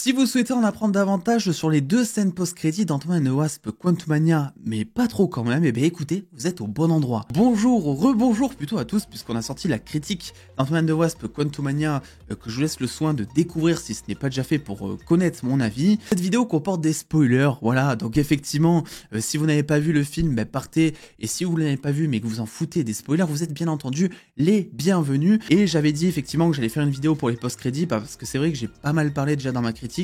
Si vous souhaitez en apprendre davantage sur les deux scènes post-crédit d'Ant-Man and the Wasp Quantumania, mais pas trop quand même, eh bien écoutez, vous êtes au bon endroit. Bonjour, rebonjour plutôt à tous, puisqu'on a sorti la critique d'Ant-Man and the Wasp Quantumania, que je vous laisse le soin de découvrir si ce n'est pas déjà fait pour connaître mon avis. Cette vidéo comporte des spoilers, voilà, donc effectivement, si vous n'avez pas vu le film, ben partez, et si vous ne l'avez pas vu mais que vous en foutez des spoilers, vous êtes bien entendu les bienvenus. Et j'avais dit effectivement que j'allais faire une vidéo pour les post-crédits, parce que c'est vrai que j'ai pas mal parlé déjà dans ma critique,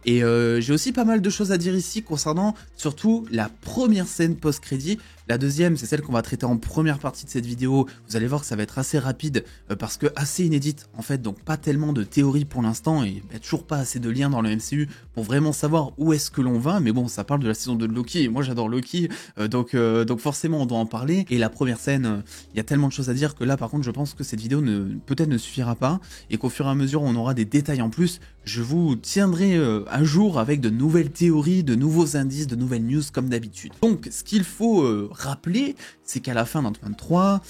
et j'ai aussi pas mal de choses à dire ici concernant surtout la première scène post-crédit. La deuxième, c'est celle qu'on va traiter en première partie de cette vidéo. Vous allez voir que ça va être assez rapide parce que assez inédite en fait, donc pas tellement de théorie pour l'instant et toujours pas assez de liens dans le MCU pour vraiment savoir où est-ce que l'on va. Mais bon, ça parle de la saison 2 de Loki et moi j'adore Loki, donc forcément on doit en parler. Et la première scène, il y a tellement de choses à dire que là par contre je pense que cette vidéo peut-être ne suffira pas et qu'au fur et à mesure on aura des détails en plus. Je vous tiendrai à jour avec de nouvelles théories, de nouveaux indices, de nouvelles news comme d'habitude. Donc ce qu'il faut rappeler, c'est qu'à la fin d'Ant-Man 3,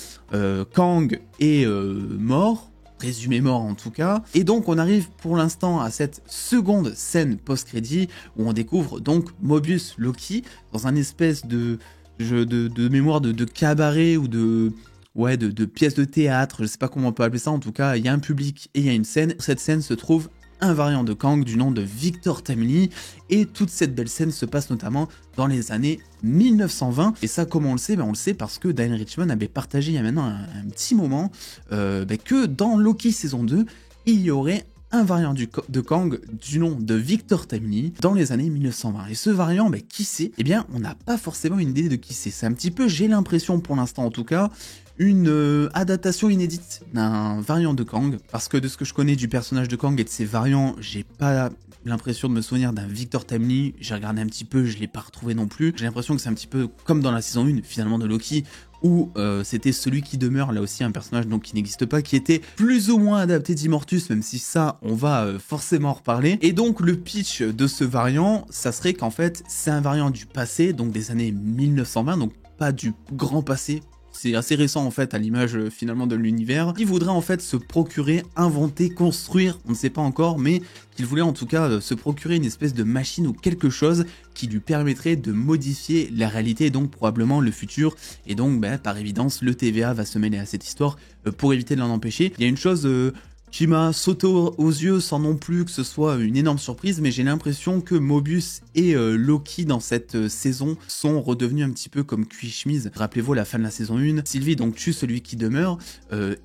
Kang est mort, présumé mort en tout cas, et donc on arrive pour l'instant à cette seconde scène post-crédit où on découvre donc Mobius Loki dans un espèce de mémoire de cabaret ou de pièces de théâtre, je sais pas comment on peut appeler ça, en tout cas il y a un public et il y a une scène. Cette scène se trouve un variant de Kang du nom de Victor Timely, et toute cette belle scène se passe notamment dans les années 1920. Et ça, comment on le sait? On le sait parce que Diane Richmond avait partagé il y a maintenant un petit moment que dans Loki saison 2, il y aurait un variant de Kang du nom de Victor Timely dans les années 1920. Et ce variant, qui c'est? Eh bien, on n'a pas forcément une idée de qui c'est. C'est un petit peu, j'ai l'impression pour l'instant en tout cas, une adaptation inédite d'un variant de Kang, parce que de ce que je connais du personnage de Kang et de ses variants, j'ai pas l'impression de me souvenir d'un Victor Timely. J'ai regardé un petit peu, je l'ai pas retrouvé non plus. J'ai l'impression que c'est un petit peu comme dans la saison 1 finalement de Loki, où c'était celui qui demeure, là aussi un personnage donc qui n'existe pas, qui était plus ou moins adapté d'Immortus, même si ça on va forcément en reparler. Et donc le pitch de ce variant, ça serait qu'en fait c'est un variant du passé, donc des années 1920, donc pas du grand passé. C'est assez récent en fait à l'image finalement de l'univers, qui voudrait en fait se procurer, inventer, construire, on ne sait pas encore, mais qu'il voulait en tout cas se procurer une espèce de machine ou quelque chose qui lui permettrait de modifier la réalité et donc probablement le futur. Et donc par évidence le TVA va se mêler à cette histoire pour éviter de l'en empêcher. Il y a une chose qui m'a sauté aux yeux sans non plus que ce soit une énorme surprise, mais j'ai l'impression que Mobius et Loki dans cette saison sont redevenus un petit peu comme cuit chemise. Rappelez-vous la fin de la saison 1, Sylvie donc tue celui qui demeure,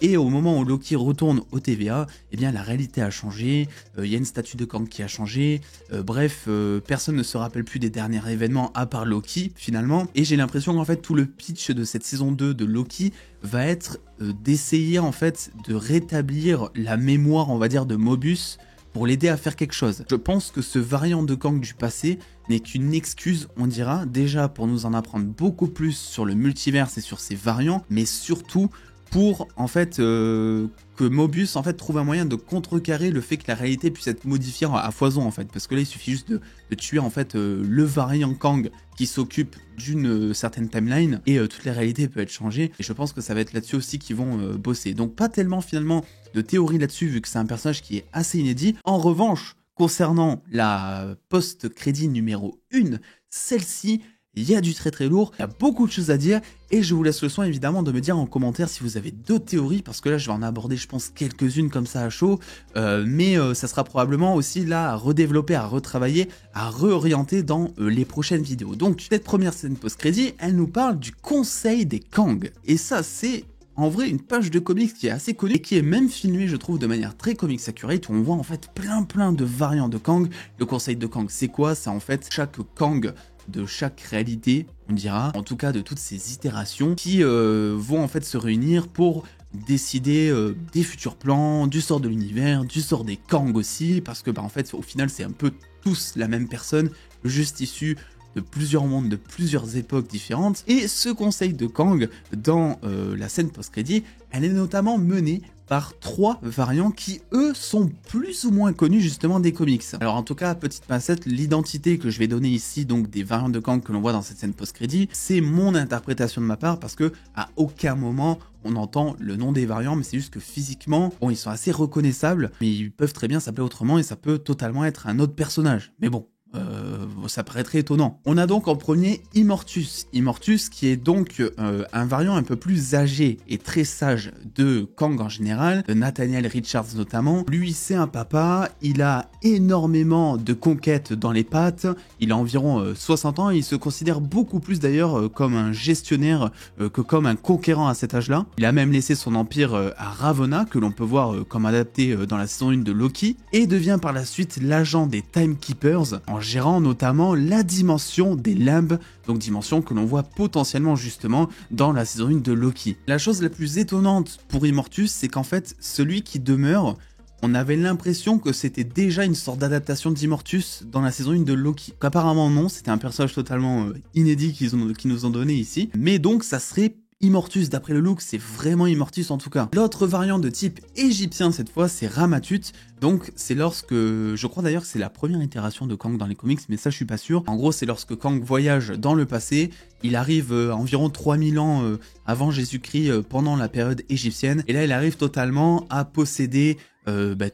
et au moment où Loki retourne au TVA, eh bien la réalité a changé, il y a une statue de Kang qui a changé, bref, personne ne se rappelle plus des derniers événements à part Loki finalement, et j'ai l'impression qu'en fait tout le pitch de cette saison 2 de Loki va être d'essayer en fait de rétablir la mémoire on va dire de Mobius pour l'aider à faire quelque chose. Je pense que ce variant de Kang du passé n'est qu'une excuse, on dira, déjà pour nous en apprendre beaucoup plus sur le multiverse et sur ses variants, mais surtout pour en fait que Mobius en fait trouve un moyen de contrecarrer le fait que la réalité puisse être modifiée à foison en fait, parce que là il suffit juste de tuer en fait le variant Kang qui s'occupe d'une certaine timeline et toute la réalité peut être changée, et je pense que ça va être là-dessus aussi qu'ils vont bosser. Donc pas tellement finalement de théorie là-dessus vu que c'est un personnage qui est assez inédit. En revanche, concernant la post-crédit numéro 1, celle-ci, il y a du très lourd, il y a beaucoup de choses à dire, et je vous laisse le soin évidemment de me dire en commentaire si vous avez d'autres théories, parce que là je vais en aborder je pense quelques-unes comme ça à chaud, mais ça sera probablement aussi là à redévelopper, à retravailler, à réorienter dans les prochaines vidéos. Donc cette première scène post-crédit, elle nous parle du Conseil des Kang, et ça c'est en vrai une page de comics qui est assez connue et qui est même filmée je trouve de manière très comics accurate, où on voit en fait plein de variants de Kang. Le Conseil de Kang c'est quoi? C'est en fait chaque Kang de chaque réalité, on dira, en tout cas de toutes ces itérations qui vont en fait se réunir pour décider des futurs plans, du sort de l'univers, du sort des Kang aussi, parce que en fait au final c'est un peu tous la même personne, juste issus de plusieurs mondes, de plusieurs époques différentes. Et ce conseil de Kang dans la scène post-crédit, elle est notamment menée par 3 variants qui, eux, sont plus ou moins connus justement des comics. Alors en tout cas, petite pincette, l'identité que je vais donner ici, donc des variants de Kang que l'on voit dans cette scène post-crédit, c'est mon interprétation de ma part parce que à aucun moment on entend le nom des variants, mais c'est juste que physiquement, bon, ils sont assez reconnaissables, mais ils peuvent très bien s'appeler autrement et ça peut totalement être un autre personnage. Mais bon, ça paraîtrait étonnant. On a donc en premier Immortus. Immortus qui est donc un variant un peu plus âgé et très sage de Kang en général, de Nathaniel Richards notamment. Lui c'est un papa, il a énormément de conquêtes dans les pattes, il a environ 60 ans et il se considère beaucoup plus d'ailleurs comme un gestionnaire que comme un conquérant à cet âge-là. Il a même laissé son empire à Ravonna, que l'on peut voir comme adapté dans la saison 1 de Loki, et devient par la suite l'agent des Timekeepers, en gérant notamment la dimension des limbes, donc dimension que l'on voit potentiellement justement dans la saison 1 de Loki. La chose la plus étonnante pour Immortus, c'est qu'en fait, celui qui demeure, on avait l'impression que c'était déjà une sorte d'adaptation d'Immortus dans la saison 1 de Loki. Apparemment non, c'était un personnage totalement inédit qu'ils nous ont donné ici, mais donc ça serait Immortus, d'après le look, c'est vraiment Immortus en tout cas. L'autre variant de type égyptien cette fois, c'est Ramatut. Donc c'est lorsque, je crois d'ailleurs que c'est la première itération de Kang dans les comics, mais ça je suis pas sûr. En gros c'est lorsque Kang voyage dans le passé, il arrive environ 3000 ans avant Jésus-Christ pendant la période égyptienne, et là il arrive totalement à posséder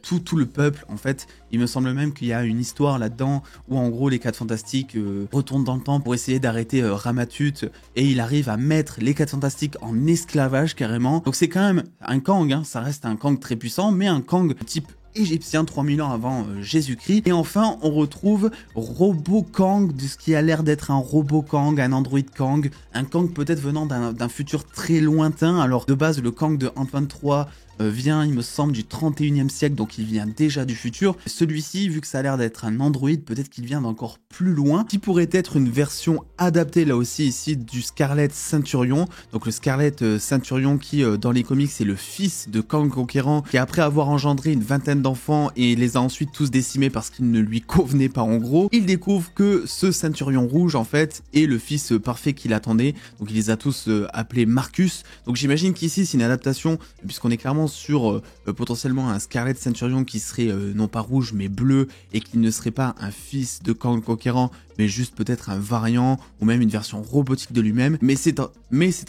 tout le peuple. En fait, il me semble même qu'il y a une histoire là-dedans où en gros les 4 fantastiques retournent dans le temps pour essayer d'arrêter Ramatut, et il arrive à mettre les 4 fantastiques en esclavage carrément. Donc c'est quand même un Kang, hein, ça reste un Kang très puissant, mais un Kang type égyptien 3000 ans avant Jésus-Christ. Et enfin on retrouve Robo Kang, de ce qui a l'air d'être un Robo Kang, un Android Kang, un Kang peut-être venant d'un futur très lointain. Alors de base le Kang de Ant-Man 3 vient, il me semble, du 31e siècle, donc il vient déjà du futur. Celui-ci, vu que ça a l'air d'être un androïde, peut-être qu'il vient d'encore plus loin, qui pourrait être une version adaptée là aussi ici du Scarlet Centurion. Donc le Scarlet Centurion qui dans les comics est le fils de Kang Conquérant, qui après avoir engendré une vingtaine d'enfants et les a ensuite tous décimés parce qu'ils ne lui convenaient pas en gros, il découvre que ce Centurion rouge en fait est le fils parfait qu'il attendait. Donc il les a tous appelés Marcus. Donc j'imagine qu'ici c'est une adaptation, puisqu'on est clairement sur potentiellement un Scarlet Centurion qui serait non pas rouge mais bleu, et qui ne serait pas un fils de Kang Conquérant mais juste peut-être un variant ou même une version robotique de lui-même, mais c'est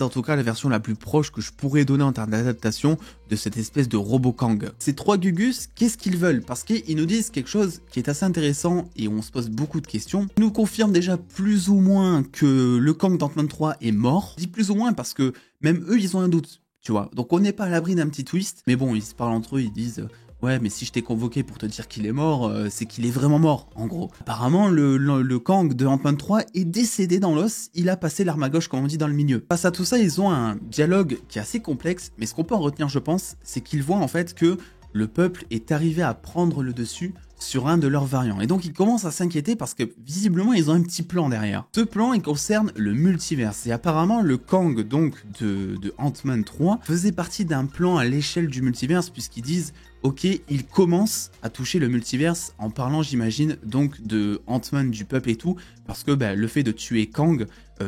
en tout cas la version la plus proche que je pourrais donner en termes d'adaptation de cette espèce de Robo Kang. Ces 3 Gugus, qu'est-ce qu'ils veulent? Parce qu'ils nous disent quelque chose qui est assez intéressant et on se pose beaucoup de questions. Ils nous confirment déjà plus ou moins que le Kang d'Ant-Man 3 est mort. Je dis plus ou moins parce que même eux ils ont un doute. Tu vois, donc on n'est pas à l'abri d'un petit twist, mais bon, ils se parlent entre eux, ils disent ouais, mais si je t'ai convoqué pour te dire qu'il est mort, c'est qu'il est vraiment mort, en gros. Apparemment, le Kang de Ant-Man 3 est décédé dans l'os, il a passé l'arme à gauche, comme on dit dans le milieu. Face à tout ça, ils ont un dialogue qui est assez complexe, mais ce qu'on peut en retenir, je pense, c'est qu'ils voient en fait que le peuple est arrivé à prendre le dessus sur un de leurs variants. Et donc ils commencent à s'inquiéter parce que visiblement ils ont un petit plan derrière. Ce plan il concerne le multiverse, et apparemment le Kang donc de Ant-Man 3 faisait partie d'un plan à l'échelle du multiverse, puisqu'ils disent ok, il commence à toucher le multiverse en parlant, j'imagine, donc de Ant-Man, du peuple et tout, parce que le fait de tuer Kang,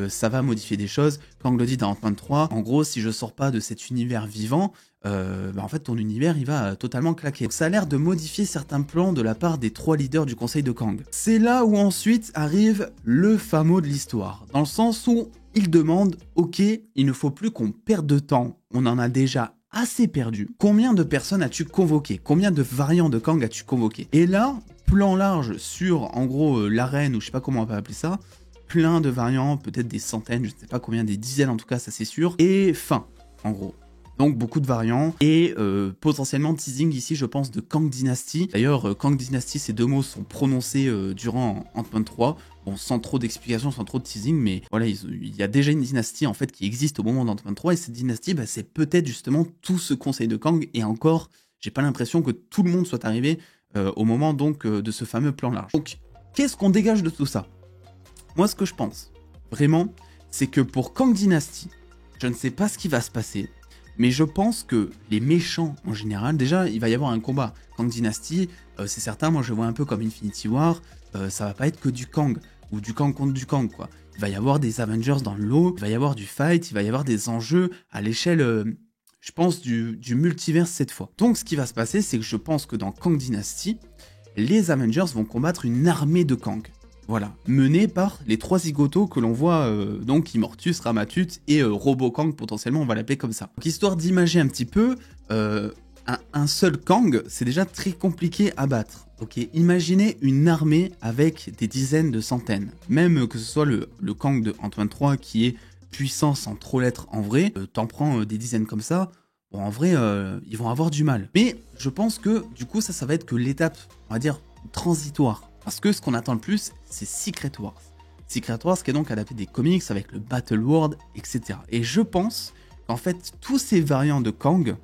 ça va modifier des choses. Kang le dit dans Ant-Man 3, en gros, si je sors pas de cet univers vivant, en fait, ton univers, il va totalement claquer. Donc, ça a l'air de modifier certains plans de la part des 3 leaders du conseil de Kang. C'est là où ensuite arrive le fameux de l'histoire, dans le sens où il demande, ok, il ne faut plus qu'on perde de temps, on en a déjà assez perdu. Combien de personnes as-tu convoqué? Combien de variants de Kang as-tu convoqué? Et là, plan large sur, en gros, l'arène, ou je sais pas comment on peut appeler ça, plein de variants, peut-être des centaines, je ne sais pas combien, des dizaines en tout cas, ça c'est sûr, et fin, en gros. Donc beaucoup de variants, et potentiellement teasing ici je pense de Kang Dynasty. D'ailleurs Kang Dynasty, ces deux mots sont prononcés durant Ant-Man 3, bon sans trop d'explications, sans trop de teasing, mais voilà, il y a déjà une dynastie en fait qui existe au moment d'Ant-Man 3, et cette dynastie c'est peut-être justement tout ce conseil de Kang, et encore j'ai pas l'impression que tout le monde soit arrivé au moment donc de ce fameux plan large. Donc qu'est-ce qu'on dégage de tout ça? Moi ce que je pense, vraiment, c'est que pour Kang Dynasty, je ne sais pas ce qui va se passer, mais je pense que les méchants en général, déjà il va y avoir un combat. Kang Dynasty, c'est certain, moi je vois un peu comme Infinity War, ça va pas être que du Kang, ou du Kang contre du Kang quoi. Il va y avoir des Avengers dans le lot, il va y avoir du fight, il va y avoir des enjeux à l'échelle, je pense, du multiverse cette fois. Donc ce qui va se passer, c'est que je pense que dans Kang Dynasty, les Avengers vont combattre une armée de Kang. Voilà, menée par les 3 zigotos que l'on voit, donc Immortus, Ramatut et Robo-Kang, potentiellement on va l'appeler comme ça. Donc histoire d'imager un petit peu, un seul Kang, c'est déjà très compliqué à battre. Ok, imaginez une armée avec des dizaines de centaines. Même que ce soit le Kang de Ant-Man 3 qui est puissant sans trop l'être en vrai, t'en prends des dizaines comme ça, bon en vrai ils vont avoir du mal. Mais je pense que du coup ça va être que l'étape, on va dire, transitoire. Parce que ce qu'on attend le plus, c'est Secret Wars. Secret Wars qui est donc adapté des comics avec le Battle World, etc. Et je pense qu'en fait tous ces variants de Kang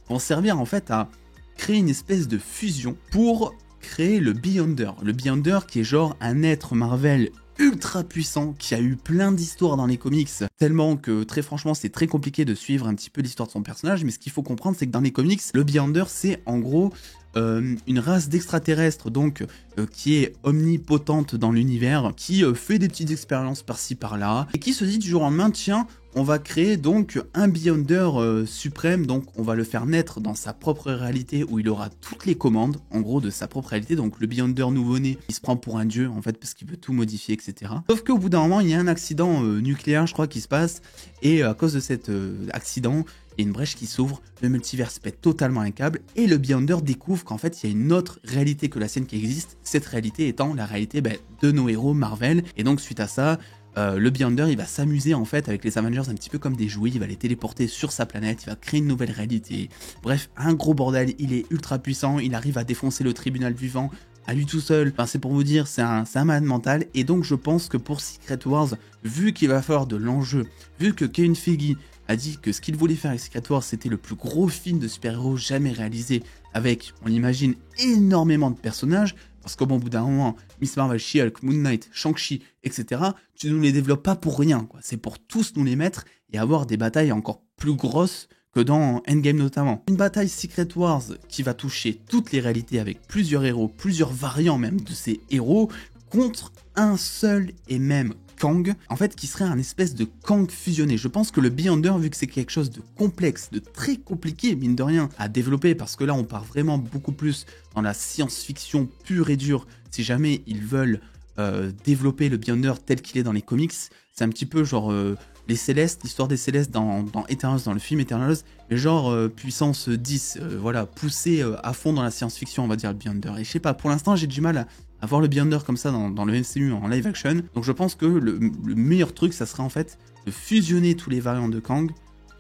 vont servir en fait à créer une espèce de fusion pour créer le Beyonder. Le Beyonder qui est genre un être Marvel ultra puissant, qui a eu plein d'histoires dans les comics, tellement que très franchement c'est très compliqué de suivre un petit peu l'histoire de son personnage, mais ce qu'il faut comprendre c'est que dans les comics, le Beyonder c'est en gros une race d'extraterrestres donc qui est omnipotente dans l'univers, qui fait des petites expériences par-ci par-là, et qui se dit du jour au lendemain, tiens, on va créer donc un Beyonder suprême, donc on va le faire naître dans sa propre réalité où il aura toutes les commandes, en gros, de sa propre réalité. Donc le Beyonder nouveau-né, il se prend pour un dieu, en fait, parce qu'il veut tout modifier, etc. Sauf qu'au bout d'un moment, il y a un accident nucléaire, je crois, qui se passe, et à cause de cet accident, il y a une brèche qui s'ouvre, le multiverse pète totalement un câble, et le Beyonder découvre qu'en fait, il y a une autre réalité que la sienne qui existe, cette réalité étant la réalité de nos héros Marvel, et donc suite à ça, le Beyonder il va s'amuser en fait avec les Avengers un petit peu comme des jouets, il va les téléporter sur sa planète, il va créer une nouvelle réalité, bref un gros bordel, il est ultra puissant, il arrive à défoncer le tribunal vivant à lui tout seul, enfin c'est pour vous dire, c'est un malade mental, et donc je pense que pour Secret Wars, vu qu'il va falloir de l'enjeu, vu que Kevin Feige a dit que ce qu'il voulait faire avec Secret Wars c'était le plus gros film de super-héros jamais réalisé, avec, on imagine, énormément de personnages, parce qu'au bout d'un moment, Miss Marvel, She-Hulk, Moon Knight, Shang-Chi, etc., tu nous les développes pas pour rien, quoi. C'est pour tous nous les mettre et avoir des batailles encore plus grosses que dans Endgame notamment. Une bataille Secret Wars qui va toucher toutes les réalités avec plusieurs héros, plusieurs variants même de ces héros, contre un seul et même Kang, en fait, qui serait un espèce de Kang fusionné. Je pense que le Beyonder, vu que c'est quelque chose de complexe, de très compliqué, mine de rien, à développer, parce que là, on part vraiment beaucoup plus dans la science-fiction pure et dure, si jamais ils veulent développer le Beyonder tel qu'il est dans les comics, c'est un petit peu genre les Célestes, l'histoire des Célestes dans Eternals, dans le film Eternals, mais genre puissance 10, voilà, poussé à fond dans la science-fiction, on va dire, le Beyonder. Et je sais pas, pour l'instant, j'ai du mal à voir le Beyonder comme ça dans le MCU en live action. Donc je pense que le meilleur truc, ça serait en fait de fusionner tous les variants de Kang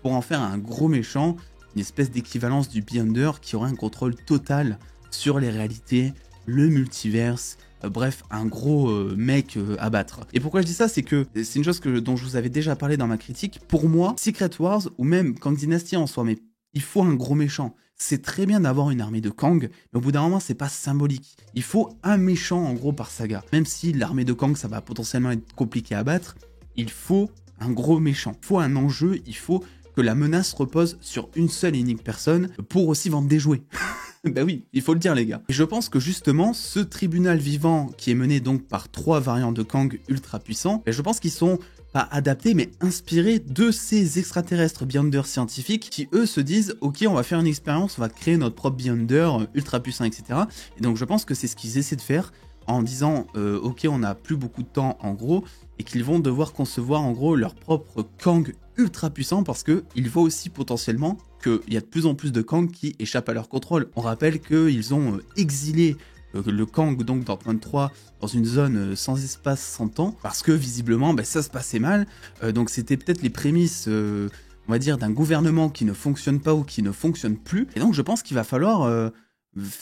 pour en faire un gros méchant, une espèce d'équivalence du Beyonder qui aurait un contrôle total sur les réalités, le multiverse, bref, un gros mec à battre. Et pourquoi je dis ça, c'est que c'est une chose dont je vous avais déjà parlé dans ma critique. Pour moi, Secret Wars, ou même Kang Dynasty en soi, mais il faut un gros méchant. C'est très bien d'avoir une armée de Kang, mais au bout d'un moment, c'est pas symbolique. Il faut un méchant, en gros, par saga. Même si l'armée de Kang, ça va potentiellement être compliqué à battre, il faut un gros méchant. Il faut un enjeu, il faut que la menace repose sur une seule et unique personne pour aussi vendre des jouets. Bah oui, il faut le dire les gars. Et je pense que justement, ce tribunal vivant qui est mené donc par 3 variants de Kang ultra puissants, je pense qu'ils sont pas adaptés mais inspirés de ces extraterrestres Beyonder scientifiques qui eux se disent ok, on va faire une expérience, on va créer notre propre Beyonder ultra puissant, etc. Et donc je pense que c'est ce qu'ils essaient de faire en disant ok, on n'a plus beaucoup de temps en gros, et qu'ils vont devoir concevoir en gros leur propre Kang ultra puissant, parce qu'ils voient aussi potentiellement qu'il y a de plus en plus de Kang qui échappent à leur contrôle. On rappelle qu'ils ont exilé le Kang donc dans Ant-Man 3 dans une zone sans espace, sans temps, parce que visiblement ça se passait mal, donc c'était peut-être les prémices on va dire d'un gouvernement qui ne fonctionne pas ou qui ne fonctionne plus, et donc je pense qu'il va falloir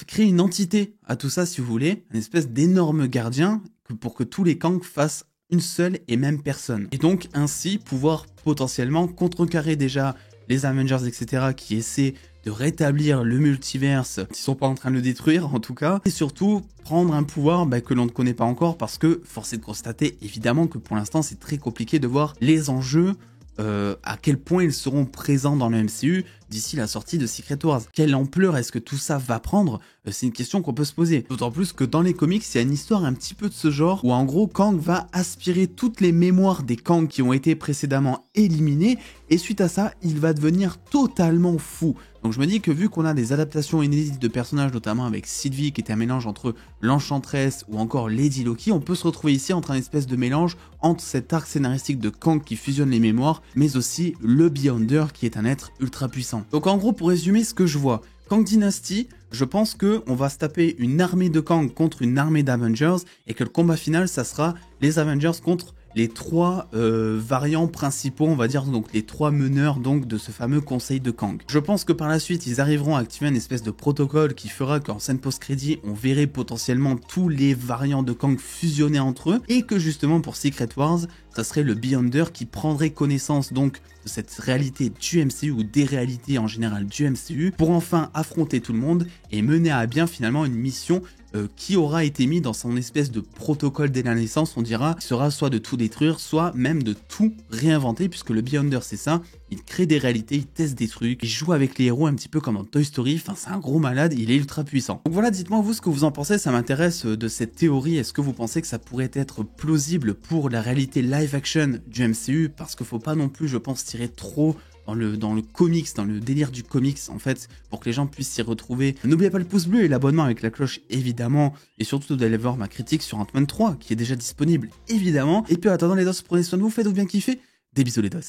créer une entité à tout ça si vous voulez, une espèce d'énorme gardien pour que tous les Kang fassent une seule et même personne, et donc ainsi pouvoir potentiellement contrecarrer déjà les Avengers, etc., qui essaient de rétablir le multiverse, s'ils sont pas en train de le détruire en tout cas, et surtout prendre un pouvoir que l'on ne connaît pas encore, parce que force est de constater évidemment que pour l'instant c'est très compliqué de voir les enjeux à quel point ils seront présents dans le MCU d'ici la sortie de Secret Wars. Quelle ampleur est-ce que tout ça va prendre? C'est une question qu'on peut se poser. D'autant plus que dans les comics, il y a une histoire un petit peu de ce genre où en gros Kang va aspirer toutes les mémoires des Kang qui ont été précédemment éliminés et suite à ça, il va devenir totalement fou. Donc je me dis que vu qu'on a des adaptations inédites de personnages, notamment avec Sylvie qui était un mélange entre l'Enchantress ou encore Lady Loki, on peut se retrouver ici entre un espèce de mélange entre cet arc scénaristique de Kang qui fusionne les mémoires, mais aussi le Beyonder qui est un être ultra puissant. Donc en gros, pour résumer ce que je vois, Kang Dynasty, je pense que on va se taper une armée de Kang contre une armée d'Avengers et que le combat final, ça sera les Avengers contre les trois variants principaux, on va dire, donc les trois meneurs donc de ce fameux conseil de Kang. Je pense que par la suite, ils arriveront à activer une espèce de protocole qui fera qu'en scène post-crédit, on verrait potentiellement tous les variants de Kang fusionner entre eux et que justement pour Secret Wars, ça serait le Beyonder qui prendrait connaissance donc de cette réalité du MCU ou des réalités en général du MCU pour enfin affronter tout le monde et mener à bien finalement une mission qui aura été mis dans son espèce de protocole dès la naissance, on dira, qui sera soit de tout détruire, soit même de tout réinventer, puisque le Beyonder c'est ça, il crée des réalités, il teste des trucs, il joue avec les héros un petit peu comme dans Toy Story, enfin c'est un gros malade, il est ultra puissant. Donc voilà, dites-moi vous ce que vous en pensez, ça m'intéresse de cette théorie, est-ce que vous pensez que ça pourrait être plausible pour la réalité live action du MCU, parce qu'il faut pas non plus, je pense, tirer trop dans le comics, dans le délire du comics en fait, pour que les gens puissent s'y retrouver. N'oubliez pas le pouce bleu et l'abonnement avec la cloche évidemment, et surtout d'aller voir ma critique sur Ant-Man 3 qui est déjà disponible évidemment. Et puis en attendant les dos, prenez soin de vous, faites-vous bien kiffer, des bisous les dos.